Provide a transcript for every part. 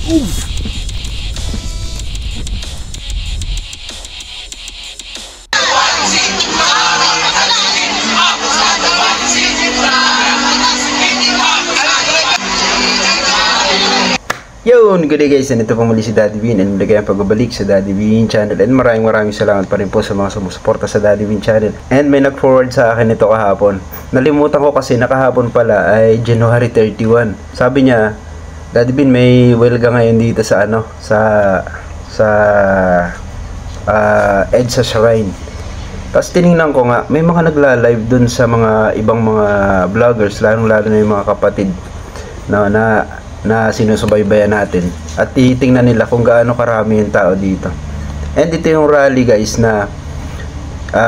Yun, good day guys, and ito po muli si Daddy Win and muli kayong pagbabalik sa Daddy Win channel, and maraming salamat pa rin po sa mga sumusuporta sa Daddy Win channel. And may nag-forward sa akin ito kahapon. Nalimutan ko kasi na kahapon pala ay January 31. Sabi niya, Daddy Win, may welga ngayon dito sa EDSA Shrine. Tapos tiningnan ko nga, may mga nagla-live dun sa mga ibang mga vloggers, lalo na yung mga kapatid na sinusubaybayan natin, at titingnan nila kung gaano karami yung tao dito. And ito yung rally guys na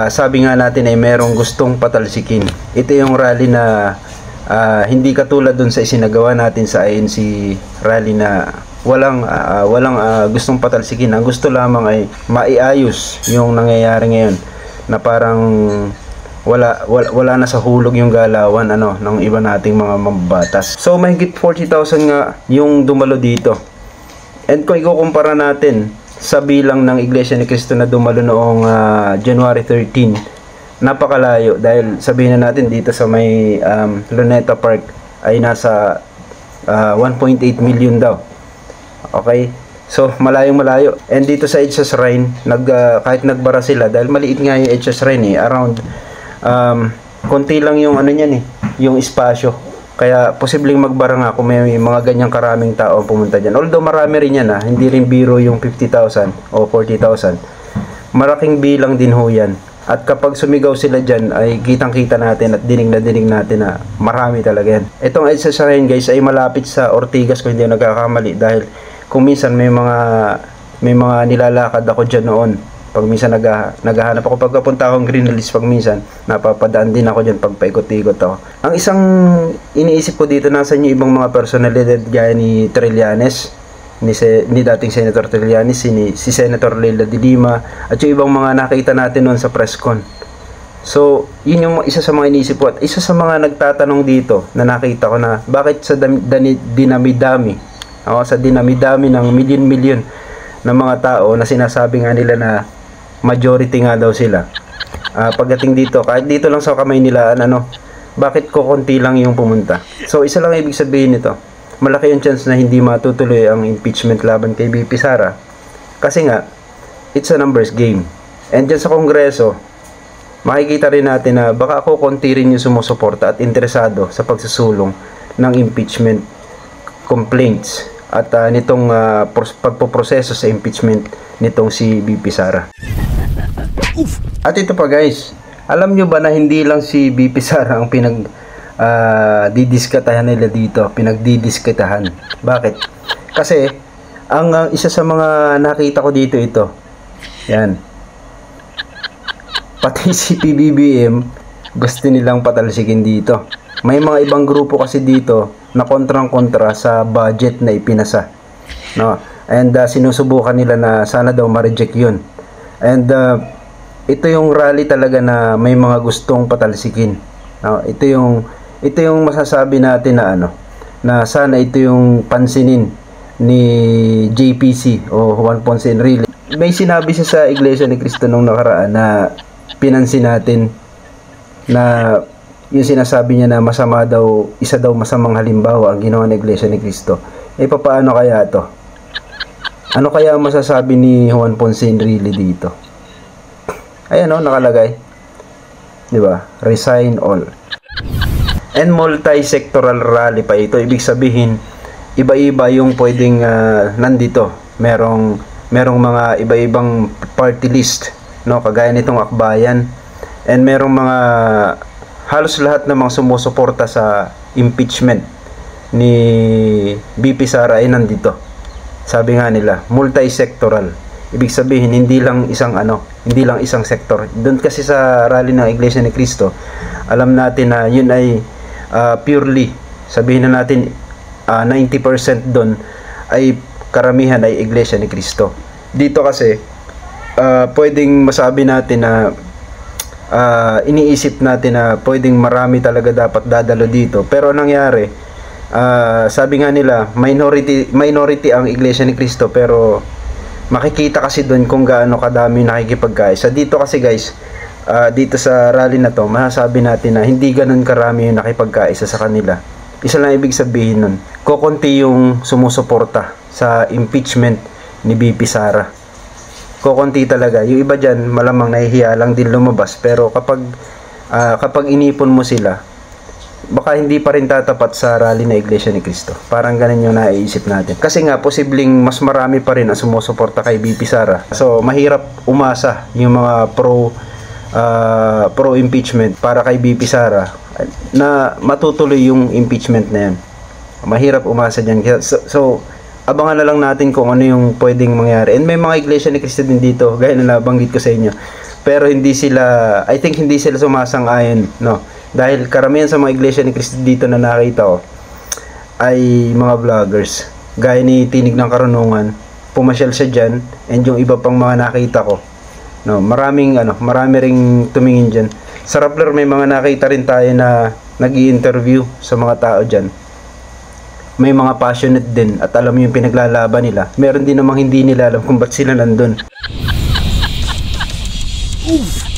sabi nga natin ay merong gustong patalsikin. Ito yung rally na hindi katulad dun sa isinagawa natin sa INC rally na walang gustong patalsikin. Ang gusto lamang ay maiayos yung nangyayari ngayon, na parang wala na sa hulog yung galawan ng iba nating mga mambatas. So mahigit 40,000 nga yung dumalo dito. And kung ikukumpara natin sa bilang ng Iglesia ni Cristo na dumalo noong January 13, napakalayo, dahil sabihin na natin dito sa may Luneta Park ay nasa 1.8 million daw. Okay? So malayo. And dito sa EDSA Shrine, kahit nagbara sila, dahil maliit nga yung EDSA Shrine around konti lang yung niyan yung espasyo, kaya posibleng magbara nga kung may mga ganyang karaming tao pumunta dyan. Although marami rin yan hindi rin biro yung 50,000 o 40,000, malaking bilang din ho yan. At kapag sumigaw sila dyan ay kitang kita natin at dinig natin na marami talaga yan. Itong EDSA Shrine guys ay malapit sa Ortigas kung hindi ako nagkakamali, dahil kung minsan may mga nilalakad ako dyan noon. Pag minsan naghahanap ako, pagkapunta akong Green Hills, pag minsan napapadaan din ako dyan pag paikot-ikot ako. Ang isang iniisip ko dito, nasan yung ibang mga personalidad gaya ni Trillanes, ni dating Senator Trillanes, si Senator Leila de Lima, at yung ibang mga nakita natin noon sa press con. So yun yung isa sa mga iniisip ko, at isa sa mga nagtatanong dito na nakita ko na bakit sa dinami-dami ng milyon-milyon ng mga tao na sinasabi nga nila na majority nga daw sila, pagdating dito, kahit dito lang sa kamay nila, bakit kukunti lang yung pumunta? So isa lang ibig sabihin nito, malaki yung chance na hindi matutuloy ang impeachment laban kay BP Sara, kasi nga it's a numbers game. And dyan sa Kongreso, makikita rin natin na baka kukunti rin yung sumusuporta at interesado sa pagsusulong ng impeachment complaints at nitong pagpoproseso sa impeachment nitong si BP Sara. At ito pa guys, alam nyo ba na hindi lang si BP Sara ang didiskatahan nila dito, pinagdidiskatahan. Bakit? Kasi ang isa sa mga nakita ko dito, ito yan, pati si PBBM gusto nilang patalsikin dito. May mga ibang grupo kasi dito na kontrang-kontra sa budget na ipinasa, and sinusubukan nila na sana daw ma-reject yun. And ito yung rally talaga na may mga gustong patalsikin. Ito yung masasabi natin na sana ito yung pansinin ni JPC o Juan Ponce Enrile. May sinabi siya sa Iglesia ni Cristo nung nakaraan na pinansin natin, na yung sinasabi niya na masama daw, isa daw masamang halimbawa ang ginawa ng Iglesia ni Cristo. Paano kaya to? Ano kaya masasabi ni Juan Ponce Enrile dito? Ayan nakalagay, di ba? Resign all. And multi-sectoral rally pa ito. Ibig sabihin, iba-iba yung pwedeng nandito. Merong mga iba-ibang party list, kagaya nitong Akbayan. And merong mga halos lahat ng mga sumusuporta sa impeachment ni BP Sara ay nandito. Sabi nga nila, multi-sectoral. Ibig sabihin, hindi lang isang sektor. Doon kasi sa rally ng Iglesia ni Cristo, alam natin na yun ay purely, sabihin na natin 90% doon ay karamihan ay Iglesia ni Cristo. Dito kasi pwedeng masabi natin na iniisip natin na pwedeng marami talaga dapat dadalo dito, pero nangyari Sabi nga nila, minority ang Iglesia ni Cristo, pero makikita kasi doon kung gaano kadami nakikipagkaisa. Dito kasi guys, dito sa rally na to, masasabi natin na hindi ganun karami yung nakipagkaisa sa kanila. Isa lang ibig sabihin nun, kokonti yung sumusuporta sa impeachment ni BP Sara. Kokonti talaga. Yung iba dyan, malamang nahihiya lang din lumabas, pero kapag inipon mo sila, baka hindi pa rin tatapat sa rally na Iglesia ni Cristo. Parang ganun yung naiisip natin. Kasi nga, posibleng mas marami pa rin ang sumusuporta kay BP Sara. So, mahirap umasa yung mga pro-impeachment para kay BP Sara na matutuloy yung impeachment na yan. Mahirap umasa dyan. So, abangan na lang natin kung ano yung pwedeng mangyari. And may mga Iglesia ni Cristo din dito, gaya na nabanggit ko sa inyo. Pero hindi sila, I think hindi sila sumasang-ayon, no? Dahil karamihan sa mga Iglesia ni Cristo dito na nakita ko ay mga vloggers. Gaya ni Tinig ng Karunungan, pumasyal siya dyan, and yung iba pang mga nakita ko, no, marami ring tumingin dyan. Sa Rappler may mga nakita rin tayo na nag-i-interview sa mga tao dyan. May mga passionate din at alam yung pinaglalaban nila. Meron din namang hindi nila alam kung ba't sila nandun. Oof.